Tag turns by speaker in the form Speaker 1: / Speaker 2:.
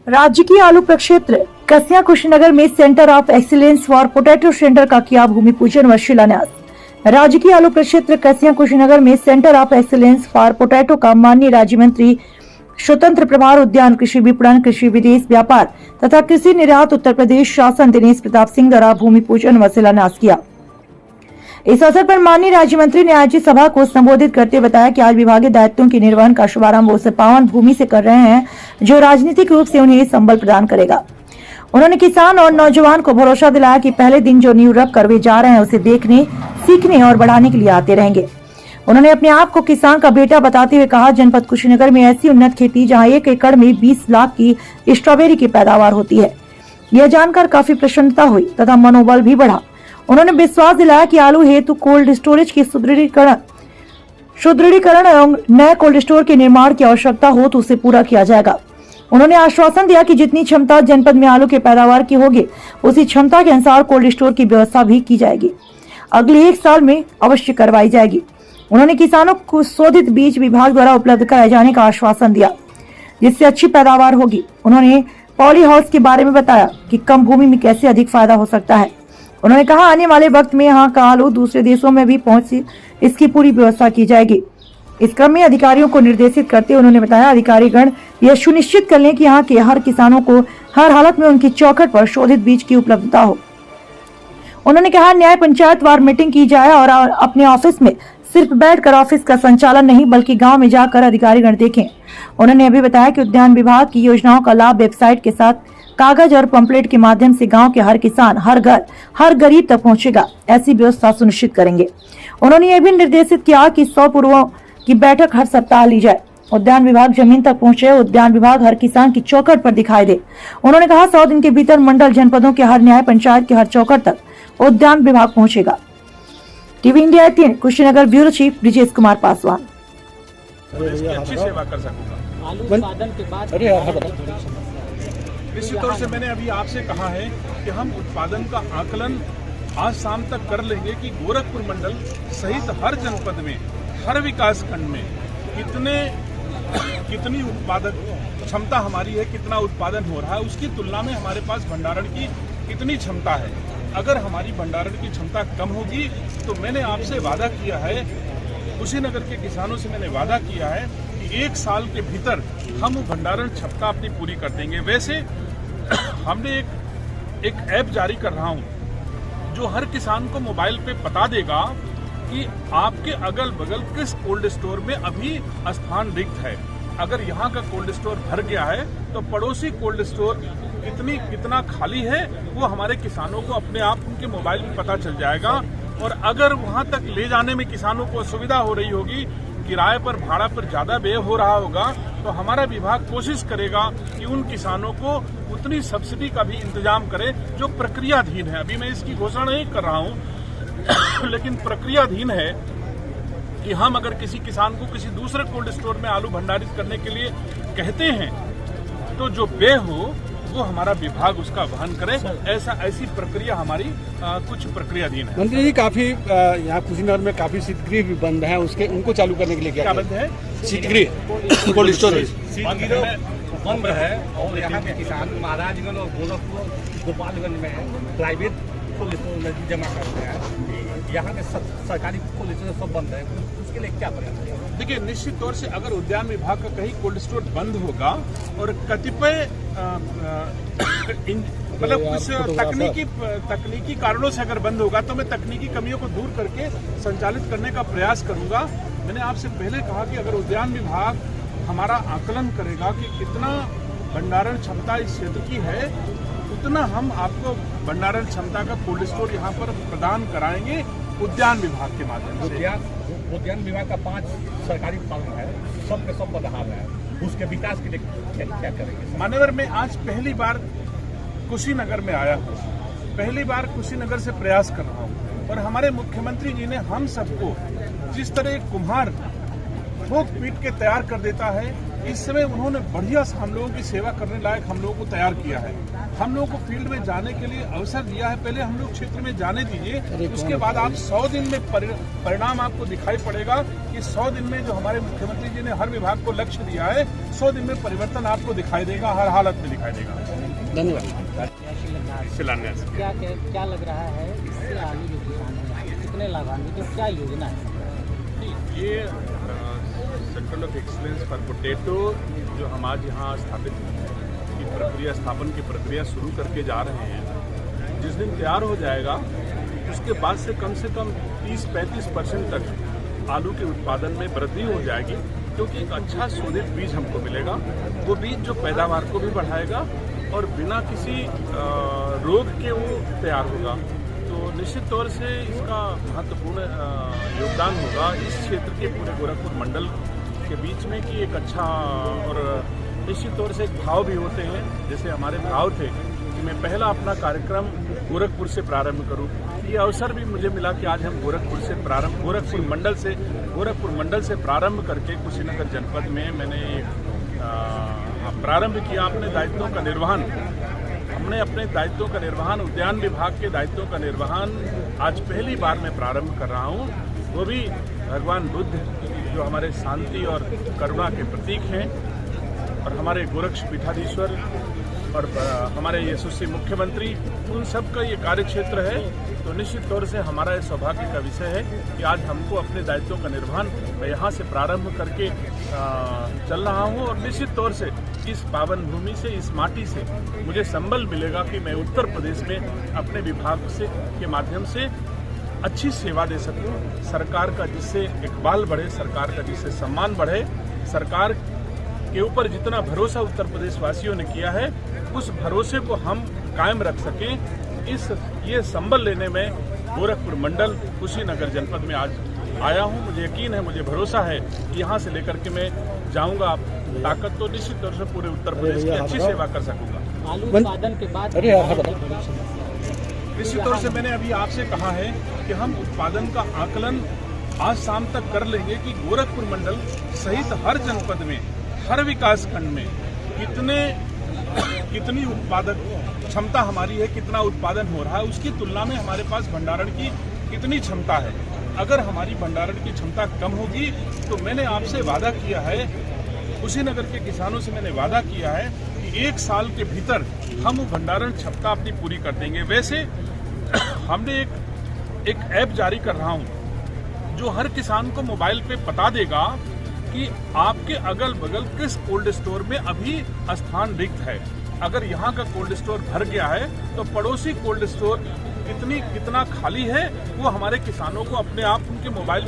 Speaker 1: राज्य की आलू प्रक्षेत्र कसिया कुशीनगर में centre of excellence for potato centre का किया भूमि पूजन व शिलान्यास। राज्य की आलू प्रक्षेत्र कसिया कुशीनगर में centre of excellence for potato का माननीय राज्य मंत्री स्वतंत्र प्रभार उद्यान कृषि विपणन कृषि विदेश व्यापार तथा कृषि निर्यात उत्तर प्रदेश शासन दिनेश प्रताप सिंह द्वारा भूमि पूजन व शिलान्यास किया। इस अवसर पर माननीय राज्य मंत्री ने आयोजित सभा को संबोधित करते हुए बताया कि आज विभागीय दायित्वों के निर्वहन का शुभारंभ उस पावन भूमि से कर रहे हैं जो राजनीतिक रूप से उन्हें संबल प्रदान करेगा। उन्होंने किसान और नौजवान को भरोसा दिलाया कि पहले दिन जो नींव रख कर वे जा रहे हैं उसे देखने, सीखने और बढ़ाने के लिए आते रहेंगे। उन्होंने अपने आप को किसान का बेटा बताते हुए कहा, जनपद कुशीनगर में ऐसी उन्नत खेती जहाँ 1 एकड़ में 20 लाख की स्ट्रॉबेरी की पैदावार होती है। यह जानकर काफी प्रसन्नता हुई तथा मनोबल भी बढ़ा। उन्होंने विश्वास दिलाया कि आलू हेतु कोल्ड स्टोरेज की सुदृढ़ीकरण एवं नए कोल्ड स्टोर के निर्माण की आवश्यकता हो तो उसे पूरा किया जाएगा। उन्होंने आश्वासन दिया कि जितनी क्षमता जनपद में आलू के पैदावार की होगी उसी क्षमता के अनुसार कोल्ड स्टोर की व्यवस्था भी की जाएगी, अगले 1 साल में अवश्य करवाई जाएगी। उन्होंने किसानों को शोधित बीज विभाग द्वारा उपलब्ध कराए जाने का आश्वासन दिया जिससे अच्छी पैदावार होगी। उन्होंने पॉली हाउस के बारे में बताया कि कम भूमि में कैसे अधिक फायदा हो सकता है। उन्होंने कहा आने वाले वक्त में यहाँ का आलू दूसरे देशों में भी पहुंचे, इसकी पूरी व्यवस्था की जाएगी। इस क्रम में अधिकारियों को निर्देशित करते हुए उन्होंने बताया अधिकारीगण यह सुनिश्चित कर लें कि यहाँ के हर किसानों को हर हालत में उनकी चौखट पर शोधित बीज की उपलब्धता हो। उन्होंने कहा न्याय पंचायत वार मीटिंग की जाए और अपने ऑफिस में सिर्फ बैठकर ऑफिस का संचालन नहीं बल्कि गांव में जाकर अधिकारीगण देखें। उन्होंने अभी बताया कि उद्यान विभाग की योजनाओं का लाभ वेबसाइट के साथ कागज और पंपलेट के माध्यम से गांव के हर किसान, हर घर, हर गरीब तक पहुंचेगा, ऐसी व्यवस्था सुनिश्चित करेंगे। उन्होंने यह भी निर्देशित किया कि 100 पूर्वों की बैठक हर सप्ताह ली जाए। उद्यान विभाग जमीन तक पहुंचे, उद्यान विभाग हर किसान की चौखट पर दिखाई दे। उन्होंने कहा 100 दिन के भीतर मंडल जनपदों के हर न्याय पंचायत के हर चौखट तक उद्यान विभाग पहुंचेगा। TV India 3 Kushinagar bureau chief Brijesh Kumar Paswan.
Speaker 2: अच्छी सेवा कर सकूंगा।
Speaker 3: आलू उत्पादन के बाद
Speaker 2: निश्चित तौर से मैंने अभी आपसे कहा है कि हम उत्पादन का आकलन आज शाम तक कर लेंगे कि गोरखपुर मंडल सहित हर जनपद में, हर विकास खंड में कितनी उत्पादक क्षमता हमारी है, कितना उत्पादन हो रहा है, उसकी तुलना में हमारे पास भंडारण की कितनी क्षमता है। अगर हमारी भंडारण की क्षमता कम होगी तो मैंने आपसे वादा किया है, कुशीनगर के किसानों से मैंने वादा किया है कि 1 साल के भीतर हम भंडारण क्षमता अपनी पूरी कर देंगे। वैसे हमने एक ऐप जारी कर रहा हूं जो हर किसान को मोबाइल पे बता देगा कि आपके अगल बगल किस कोल्ड स्टोर में अभी स्थान रिक्त है। अगर यहाँ का कोल्ड स्टोर भर गया है तो पड़ोसी कोल्ड स्टोर कितना खाली है वो हमारे किसानों को अपने आप उनके मोबाइल में पता चल जाएगा। और अगर वहां तक ले जाने में किसानों को असुविधा हो रही होगी, किराए पर, भाड़ा पर ज्यादा व्यय हो रहा होगा, तो हमारा विभाग कोशिश करेगा कि उन किसानों को उतनी सब्सिडी का भी इंतजाम करे जो प्रक्रियाधीन है। अभी मैं इसकी घोषणा नहीं कर रहा हूं लेकिन प्रक्रियाधीन है कि हम अगर किसी किसान को किसी दूसरे कोल्ड स्टोर में आलू भंडारित करने के लिए कहते हैं तो जो व्यय हो वो हमारा विभाग उसका वहन करे। ऐसी प्रक्रिया हमारी कुछ प्रक्रियाधीन है।
Speaker 3: मंत्री जी काफी यहाँ कुशीनगर में काफी शीतगृह भी बंद है, उनको चालू करने के लिए क्या
Speaker 2: बंद है?
Speaker 3: शीतगृह कोल्ड स्टोरेज
Speaker 4: बंद है और यहाँ के किसान महाराजगंज और गोरखपुर गोपालगंज में प्राइवेट कोल्ड स्टोरेज जमा करते हैं। यहाँ के सरकारी कोल्ड स्टोरेज सब बंद है, उसके लिए क्या प्रयास है?
Speaker 2: देखिए निश्चित तौर से अगर उद्यान विभाग का कहीं कोल्ड स्टोर बंद होगा और कतिपय मतलब कुछ तकनीकी कारणों से अगर बंद होगा तो मैं तकनीकी कमियों को दूर करके संचालित करने का प्रयास करूंगा। मैंने आपसे पहले कहा कि अगर उद्यान विभाग हमारा आकलन करेगा कि कितना भंडारण क्षमता इस क्षेत्र की है, उतना हम आपको भंडारण क्षमता का कोल्ड स्टोर यहाँ पर प्रदान कराएंगे उद्यान विभाग के माध्यम से।
Speaker 4: उद्यान विभाग का 5 सरकारी पालन है, सब के सब बदहाल है, उसके विकास के लिए क्या करेंगे?
Speaker 2: मान्यवर मैं आज पहली बार कुशीनगर में आया हूँ, पहली बार कुशीनगर से प्रयास कर रहा हूँ और हमारे मुख्यमंत्री जी ने हम सबको जिस तरह एक कुम्हार ठोक पीट के तैयार कर देता है, इस समय उन्होंने बढ़िया से हम लोगों की सेवा करने लायक हम लोगों को तैयार किया है। हम लोगों को फील्ड में जाने के लिए अवसर दिया है। पहले हम लोग क्षेत्र में जाने दीजिए, उसके बाद आप 100 दिन में परिणाम आपको दिखाई पड़ेगा कि 100 दिन में जो हमारे मुख्यमंत्री जी ने हर विभाग को लक्ष्य दिया है, 100 दिन में परिवर्तन आपको दिखाई देगा, हर हालत में दिखाई देगा।
Speaker 3: धन्यवाद।
Speaker 2: शिलान्यास
Speaker 5: क्या लग रहा है इससे आगे जो किसान हैं कितने लाभान्वित तो क्या योजना है?
Speaker 2: ये centre of excellence for potato जो हम आज यहाँ स्थापित की प्रक्रिया स्थापन की प्रक्रिया शुरू करके जा रहे हैं, जिस दिन तैयार हो जाएगा उसके बाद से कम 30-35% तक आलू के उत्पादन में वृद्धि हो जाएगी, क्योंकि एक अच्छा शोधित बीज हमको मिलेगा। वो बीज जो पैदावार को भी बढ़ाएगा और बिना किसी रोग के वो तैयार होगा। तो निश्चित तौर से इसका महत्वपूर्ण योगदान होगा इस क्षेत्र के पूरे गोरखपुर मंडल के बीच में कि एक अच्छा, और निश्चित तौर से एक भाव भी होते हैं। जैसे हमारे भाव थे कि मैं पहला अपना कार्यक्रम गोरखपुर से प्रारंभ करूं। ये अवसर भी मुझे मिला कि आज हम गोरखपुर मंडल से प्रारंभ करके कुशीनगर जनपद में मैंने प्रारंभ किया अपने दायित्वों का निर्वहन। हमने अपने दायित्वों का निर्वहन, उद्यान विभाग के दायित्वों का निर्वहन आज पहली बार मैं प्रारंभ कर रहा हूँ। वो भी भगवान बुद्ध जो हमारे शांति और करुणा के प्रतीक हैं, और हमारे गोरक्ष पीठाधीश्वर और हमारे यशस्वी मुख्यमंत्री, उन सब का ये कार्यक्षेत्र है। तो निश्चित तौर से हमारा ये सौभाग्य का विषय है कि आज हमको अपने दायित्वों का निर्वहन मैं यहाँ से प्रारंभ करके चल रहा हूँ। और निश्चित तौर से इस पावन भूमि से, इस माटी से मुझे संबल मिलेगा कि मैं उत्तर प्रदेश में अपने विभाग से के माध्यम से अच्छी सेवा दे सकूं, सरकार का जिससे इकबाल बढ़े, सरकार का जिससे सम्मान बढ़े। सरकार के ऊपर जितना भरोसा उत्तर प्रदेश वासियों ने किया है, उस भरोसे को हम कायम रख सकें, ये संबल लेने में गोरखपुर मंडल कुशीनगर जनपद में आज आया हूं। मुझे यकीन है, मुझे भरोसा है कि यहाँ से लेकर के मैं जाऊंगा ताकत तो निश्चित तौर से पूरे उत्तर प्रदेश की अच्छी सेवा कर सकूंगा।
Speaker 5: आलू उत्पादन के बाद
Speaker 2: निश्चित तौर से मैंने अभी आपसे कहा है कि हम उत्पादन का आकलन आज शाम तक कर लेंगे कि गोरखपुर मंडल सहित हर जनपद में, हर विकास खंड में कितनी उत्पादक क्षमता हमारी है, कितना उत्पादन हो रहा है, उसकी तुलना में हमारे पास भंडारण की कितनी क्षमता है। अगर हमारी भंडारण की क्षमता कम होगी तो मैंने आपसे वादा किया है, कुशीनगर के किसानों से मैंने वादा किया है कि 1 साल के भीतर हम भंडारण क्षमता अपनी पूरी कर देंगे। वैसे हमने एक ऐप जारी कर रहा हूं जो हर किसान को मोबाइल पे बता देगा कि आपके अगल बगल किस कोल्ड स्टोर में अभी स्थान रिक्त है। अगर यहाँ का कोल्ड स्टोर भर गया है तो पड़ोसी कोल्ड स्टोर कितना खाली है, वो हमारे किसानों को अपने आप उनके मोबाइल